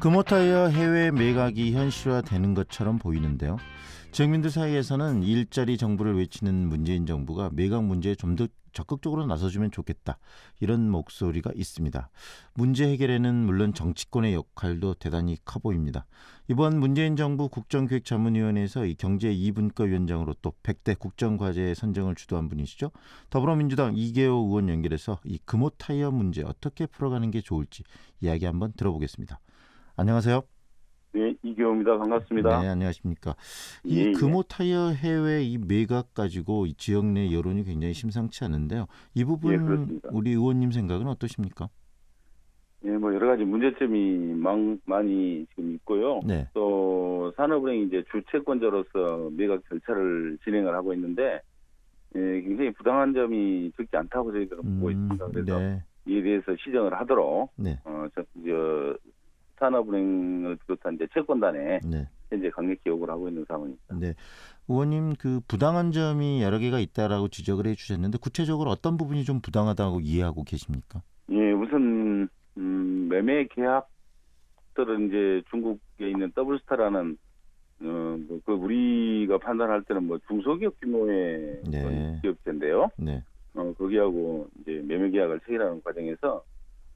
금호타이어 해외 매각이 현실화되는 것처럼 보이는데요. 지역민들 사이에서는 일자리 정부를 외치는 문재인 정부가 매각 문제에 좀 더 적극적으로 나서주면 좋겠다, 이런 목소리가 있습니다. 문제 해결에는 물론 정치권의 역할도 대단히 커 보입니다. 이번 문재인 정부 국정기획자문위원회에서 이 경제 2분과 위원장으로 또 100대 국정과제 선정을 주도한 분이시죠. 더불어민주당 이계호 의원 연결해서 이 금호타이어 문제 어떻게 풀어가는 게 좋을지 이야기 한번 들어보겠습니다. 안녕하세요. 네, 이경호입니다. 반갑습니다. 네, 안녕하십니까. 이 예, 예. 금호타이어 해외 이 매각 가지고 이 지역 내 여론이 굉장히 심상치 않은데요. 이 예, 부분 그렇습니다. 우리 의원님 생각은 어떠십니까? 예, 뭐 여러 가지 문제점이 많이 지금 있고요. 네. 또 산업은행이 이제 주채권자로서 매각 절차를 진행을 하고 있는데, 예, 굉장히 부당한 점이 적지 않다고 저희들은 보고 있습니다. 그래서 네. 이에 대해서 시정을 하도록 네. 산업은행을 비롯한 이제 채권단에 네. 현재 강력히 요구를 하고 있는 상황입니다. 네. 의원님 그 부당한 점이 여러 개가 있다라고 지적을 해 주셨는데 구체적으로 어떤 부분이 좀 부당하다고 이해하고 계십니까? 예, 우선 매매 계약들은 이제 중국에 있는 더블스타라는 그 우리가 판단할 때는 뭐 중소기업 규모의 네. 기업체인데요. 네. 거기하고 이제 매매 계약을 체결하는 과정에서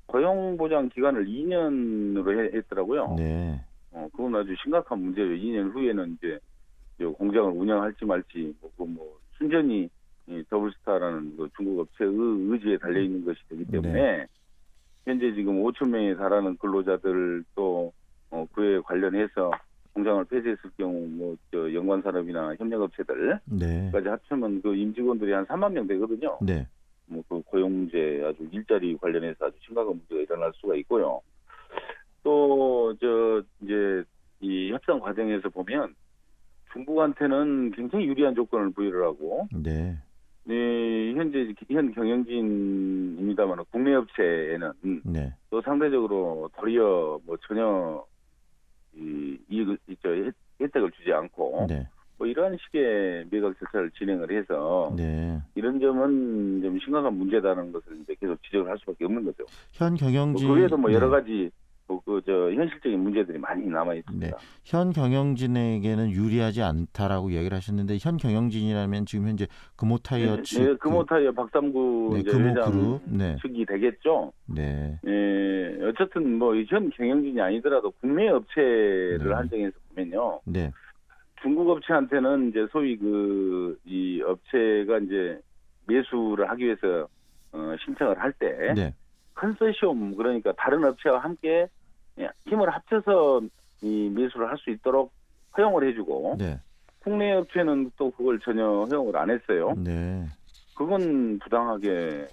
고용 보장 기간을 2년으로 했더라고요. 네. 그건 아주 심각한 문제예요. 2년 후에는 이제 공장을 운영할지 말지 뭐 순전히 이 더블스타라는 그 중국 업체의 의지에 달려 있는 것이 되기 때문에 현재 지금 5천 명에 달하는 근로자들 또 그에 관련해서 공장을 폐쇄했을 경우 연관산업이나 협력업체들까지 네. 합치면 그 임직원들이 한 3만 명 되거든요. 네. 그 고용 문제, 아주 일자리 관련해서 아주 심각한 문제가 일어날 수가 있고요. 또 이제 이 협상 과정에서 보면 중국한테는 굉장히 유리한 조건을 부여를 하고, 네. 네, 현 경영진입니다만 국내 업체에는 네. 또 상대적으로 도리어 뭐 전혀 혜택을 주지 않고 네. 뭐 이러한 식의 매각 절차를 진행을 해서 네. 이런 점은 좀 심각한 문제다는 것을 이제 계속 지적을 할 수밖에 없는 거죠. 현 경영진 그 외에도 뭐 여러 네. 가지 현실적인 문제들이 많이 남아 있습니다. 네. 현 경영진에게는 유리하지 않다라고 이야기를 하셨는데 현 경영진이라면 지금 현재 금호타이어 측 네, 금호타이어 박삼구 이제 회장 금호그룹 측이 되겠죠. 네. 예, 어쨌든 뭐 현 경영진이 아니더라도 국내 업체를 네. 한정해서 보면요. 네. 중국 업체한테는 이제 소위 이 업체가 이제 매수를 하기 위해서 신청을 할 때 네. 컨소시엄, 그러니까 다른 업체와 함께 힘을 합쳐서 이 매수를 할 수 있도록 허용을 해주고 네. 국내 업체는 또 그걸 전혀 허용을 안 했어요. 네. 그건 부당하게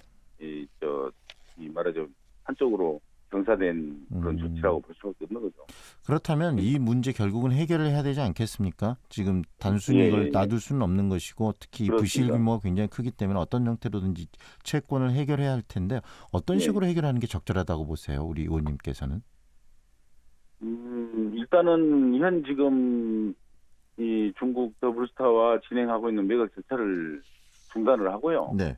말하자면 한쪽으로 경사된 그런 조치라고 볼 수밖에 없는 거죠. 그렇다면 이 문제 결국은 해결을 해야 되지 않겠습니까? 지금 단순히 이걸 놔둘 수는 없는 것이고 특히 이 부실 규모가 굉장히 크기 때문에 어떤 형태로든지 채권을 해결해야 할 텐데 어떤 식으로 해결하는 게 적절하다고 보세요, 우리 의원님께서는? 일단은 현 지금 이 중국 더블스타와 진행하고 있는 매각 절차를 중단을 하고요. 네.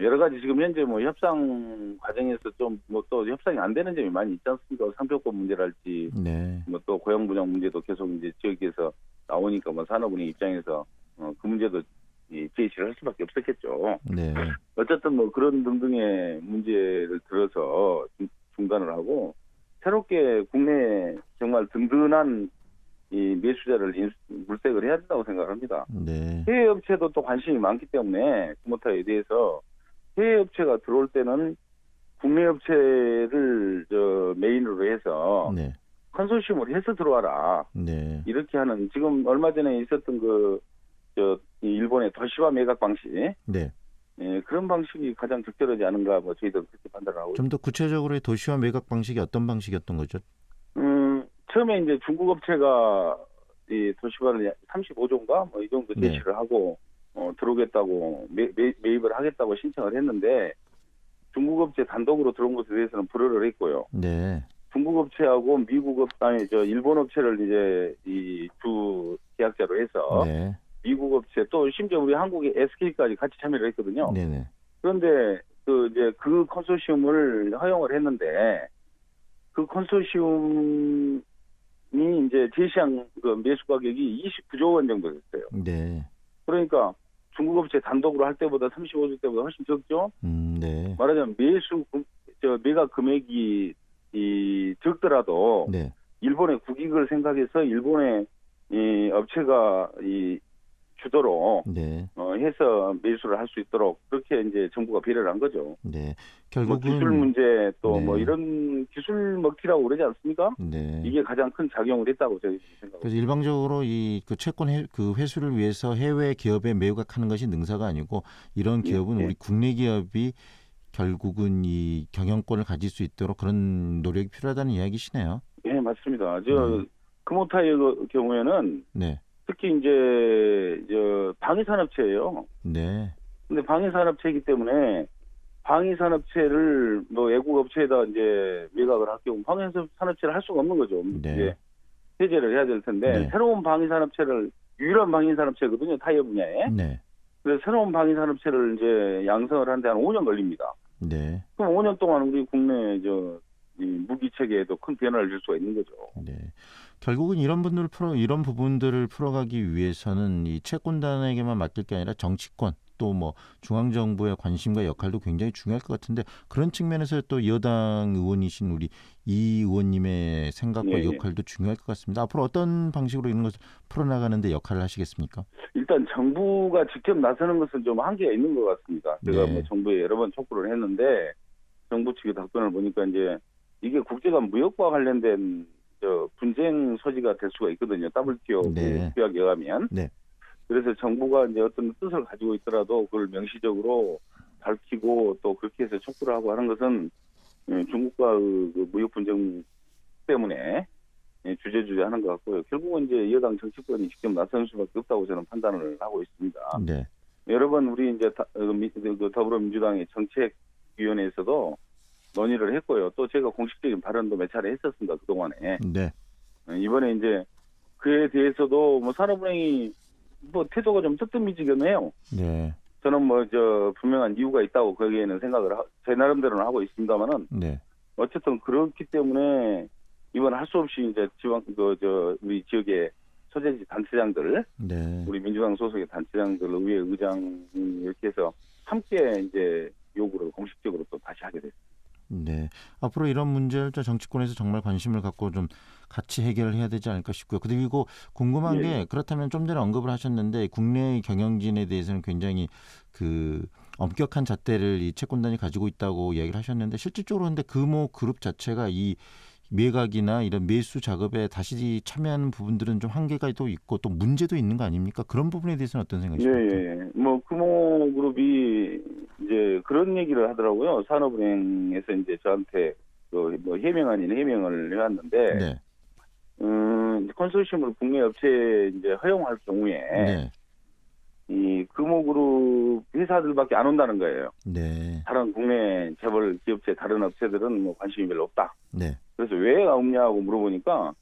여러 가지 지금 현재 뭐 협상 과정에서 좀 또 협상이 안 되는 점이 많이 있지 않습니까? 상표권 문제랄지, 네. 뭐 또 고용 부장 문제도 계속 이제 지역에서 나오니까 뭐 산업은행 입장에서 그 문제도 제시를 할 수밖에 없었겠죠. 네. 어쨌든 뭐 그런 등등의 문제를 들어서 중단을 하고 새롭게 국내에 정말 든든한 이 매수자를 물색을 해야 된다고 생각합니다. 네. 해외 업체도 또 관심이 많기 때문에 금호타이어에 대해서 해외 업체가 들어올 때는 국내 업체를 메인으로 해서 네. 컨소시엄을 해서 들어와라. 네. 이렇게 하는 지금 얼마 전에 있었던 이 일본의 도시화 매각 방식, 네. 그런 방식이 가장 적절하지 않은가 뭐 저희도 그렇게 판단을 하고 좀 더 구체적으로 도시화 매각 방식이 어떤 방식이었던 거죠? 처음에 이제 중국 업체가 이 도시화를 35조인가 뭐 이 정도 제시를 하고 들어오겠다고 매입을 하겠다고 신청을 했는데 중국 업체 단독으로 들어온 것에 대해서는 불허를 했고요. 네. 중국 업체하고 일본 업체를 이제 이 주 계약자로 해서 네. 미국 업체 또 심지어 우리 한국의 SK까지 같이 참여를 했거든요. 네네. 그런데 그 컨소시엄을 허용을 했는데 그 컨소시엄이 이제 제시한 그 매수 가격이 29조 원 정도 됐어요. 네. 그러니까 중국 업체 단독으로 할 때보다 35조 때보다 훨씬 적죠. 네. 말하자면 매각 금액이 적더라도 네. 일본의 국익을 생각해서 일본의 이 업체가 주도로 네. 해서 매수를 할 수 있도록 그렇게 이제 정부가 배려를 한 거죠. 네. 뭐 결국은 기술 문제 또 뭐 네. 이런 기술 먹튀라고 그러지 않습니까? 네. 이게 가장 큰 작용을 했다고 저희 생각합니다. 그래서 일방적으로 이 그 채권 그 회수를 위해서 해외 기업에 매각하는 것이 능사가 아니고 이런 기업은 예. 우리 국내 기업이 결국은 이 경영권을 가질 수 있도록 그런 노력이 필요하다는 이야기시네요. 예, 맞습니다. 네. 금호타이어 경우에는 네. 특히 이제 방위산업체예요. 네. 근데 방위산업체이기 때문에 방위산업체를 뭐 외국 업체에다 이제 매각을 할 경우 방위산업체를 할 수가 없는 거죠. 네. 이제 해제를 해야 될 텐데 네. 새로운 방위산업체를 유일한 방위산업체거든요. 타이어 분야에. 네. 그래서 새로운 방위산업체를 이제 양성을 하는데 한 5년 걸립니다. 네. 그럼 5년 동안 우리 국내 이 무기 체계에도 큰 변화를 줄 수가 있는 거죠. 네. 결국은 이런 부분들을 풀어가기 위해서는 이 채권단에게만 맡길 게 아니라 정치권 또 뭐 중앙 정부의 관심과 역할도 굉장히 중요할 것 같은데 그런 측면에서 또 여당 의원이신 우리 이 의원님의 생각과 예, 예. 역할도 중요할 것 같습니다. 앞으로 어떤 방식으로 이런 것을 풀어나가는데 역할을 하시겠습니까? 일단 정부가 직접 나서는 것은 좀 한계가 있는 것 같습니다. 제가 네. 뭐 정부에 여러 번 촉구를 했는데 정부 측의 답변을 보니까 이제 이게 국제간 무역과 관련된 분쟁 소지가 될 수가 있거든요. WTO 네. 규약에 의하면. 네. 그래서 정부가 이제 어떤 뜻을 가지고 있더라도 그걸 명시적으로 밝히고 또 그렇게 해서 촉구를 하고 하는 것은 중국과 그 무역 분쟁 때문에 주저하는 것 같고요. 결국은 이제 여당 정치권이 직접 나서는 수밖에 없다고 저는 판단을 하고 있습니다. 네. 여러 번 우리 이제 더불어민주당의 정책위원회에서도 논의를 했고요. 또 제가 공식적인 발언도 몇 차례 했었습니다. 그동안에. 네. 이번에 이제 그에 대해서도 뭐 산업은행이 뭐 태도가 좀 뜨뜻미지근해요. 네. 저는 분명한 이유가 있다고 거기에는 생각을 제 나름대로는 하고 있습니다만은 네. 어쨌든 그렇기 때문에 이번 할 수 없이 이제 우리 지역의 소재지 단체장들, 네. 우리 민주당 소속의 단체장들, 의회 의장 이렇게 해서 함께 이제 요구를 공식적으로 또 다시 하게 됐습니다. 네. 앞으로 이런 문제를 정치권에서 정말 관심을 갖고 좀 같이 해결을 해야 되지 않을까 싶고요. 그리고 궁금한 예, 게 그렇다면 좀 전에 언급을 하셨는데 국내 경영진에 대해서는 굉장히 그 엄격한 잣대를 이 채권단이 가지고 있다고 이야기를 하셨는데 실질적으로 근데 금호 그룹 자체가 이 매각이나 이런 매수 작업에 다시 참여하는 부분들은 좀 한계가 또 있고 또 문제도 있는 거 아닙니까? 그런 부분에 대해서는 어떤 생각이십니까? 예. 뭐 금호그룹이 이제 그런 얘기를 하더라고요. 산업은행에서 이제 저한테 뭐 해명 아닌 해명을 해왔는데, 네. 컨소시엄을 국내 업체에 이제 허용할 경우에 네. 이 금호그룹 회사들밖에 안 온다는 거예요. 네. 다른 국내 재벌 기업체 다른 업체들은 뭐 관심이 별로 없다. 네. 그래서 왜 없냐고 물어보니까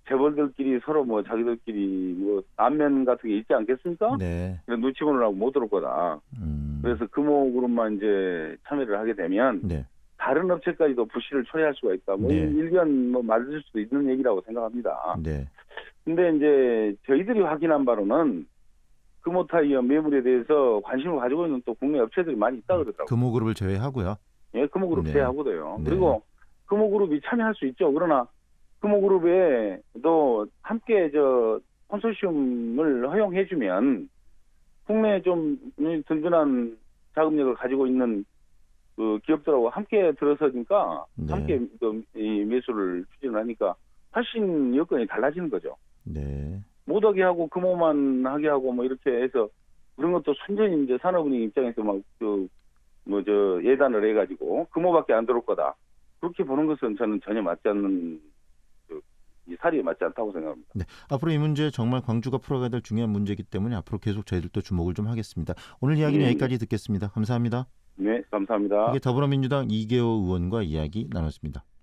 재벌들끼리 서로 뭐 자기들끼리 뭐 안면 같은 게 있지 않겠습니까? 네. 그래서 눈치 보느라고 못 올 거다. 그래서 금호그룹만 이제 참여를 하게 되면 네. 다른 업체까지도 부실을 초래할 수가 있다. 뭐 네. 일견 뭐 맞을 수도 있는 얘기라고 생각합니다. 네. 근데 이제 저희들이 확인한 바로는 금호타이어 매물에 대해서 관심을 가지고 있는 또 국내 업체들이 많이 있다 그러더라고요. 금호그룹을 제외하고요. 예, 금호그룹 네. 제외하고도요. 네. 그리고 금호그룹이 참여할 수 있죠. 그러나 금호그룹에도 함께 컨소시엄을 허용해주면 국내에 좀 든든한 자금력을 가지고 있는 그 기업들하고 함께 들어서니까 네. 함께 이 매수를 추진을 하니까 훨씬 여건이 달라지는 거죠. 네. 못하게 하고 금호만 하게 하고 뭐 이렇게 해서 그런 것도 순전히 이제 산업은행 입장에서 예단을 해가지고 금호밖에 안 들어올 거다. 그렇게 보는 것은 저는 전혀 맞지 않는 이 사리에 맞지 않다고 생각합니다. 네. 앞으로 이 문제 정말 광주가 풀어가야 될 중요한 문제이기 때문에 앞으로 계속 저희들도 주목을 좀 하겠습니다. 오늘 이야기는 예, 여기까지 듣겠습니다. 감사합니다. 네, 감사합니다. 이게 더불어민주당 이계호 의원과 이야기 나눴습니다.